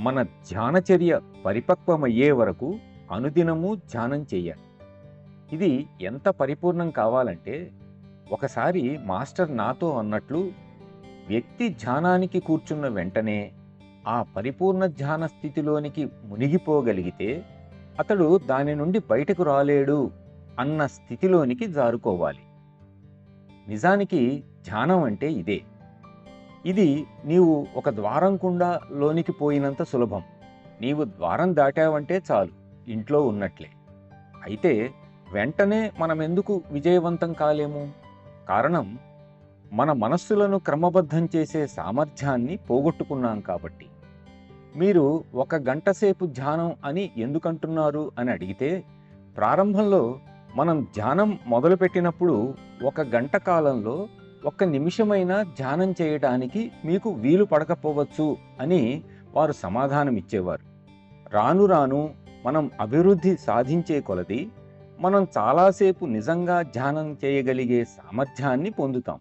మన ధ్యానచర్య పరిపక్వమయ్యే వరకు అనుదినము ధ్యానం చెయ్యాలి. ఇది ఎంత పరిపూర్ణం కావాలంటే, ఒకసారి మాస్టర్ నాతో అన్నట్లు, వ్యక్తి ధ్యానానికి కూర్చున్న వెంటనే ఆ పరిపూర్ణ ధ్యాన స్థితిలోనికి మునిగిపోగలిగితే అతడు దాని నుండి బయటకు రాలేడు అన్న స్థితిలోనికి జారుకోవాలి. నిజానికి ధ్యానం అంటే ఇదే. ఇది నీవు ఒక ద్వారం గుండా లోనికి పోయినంత సులభం. నీవు ద్వారం దాటావంటే చాలు, ఇంట్లో ఉన్నట్లే. అయితే వెంటనే మనమెందుకు విజయవంతం కాలేము? కారణం, మన మనస్సులను క్రమబద్ధం చేసే సామర్థ్యాన్ని పోగొట్టుకున్నాం కాబట్టి. మీరు 1 గంట సేపు ధ్యానం అని ఎందుకంటున్నారు అని అడిగితే, ప్రారంభంలో మనం ధ్యానం మొదలుపెట్టినప్పుడు 1 గంట కాలంలో 1 నిమిషమైనా ధ్యానం చేయడానికి మీకు వీలు పడకపోవచ్చు అని వారు సమాధానమిచ్చేవారు. రాను రాను మనం అభివృద్ధి సాధించే కొలది మనం చాలాసేపు నిజంగా ధ్యానం చేయగలిగే సామర్థ్యాన్ని పొందుతాం.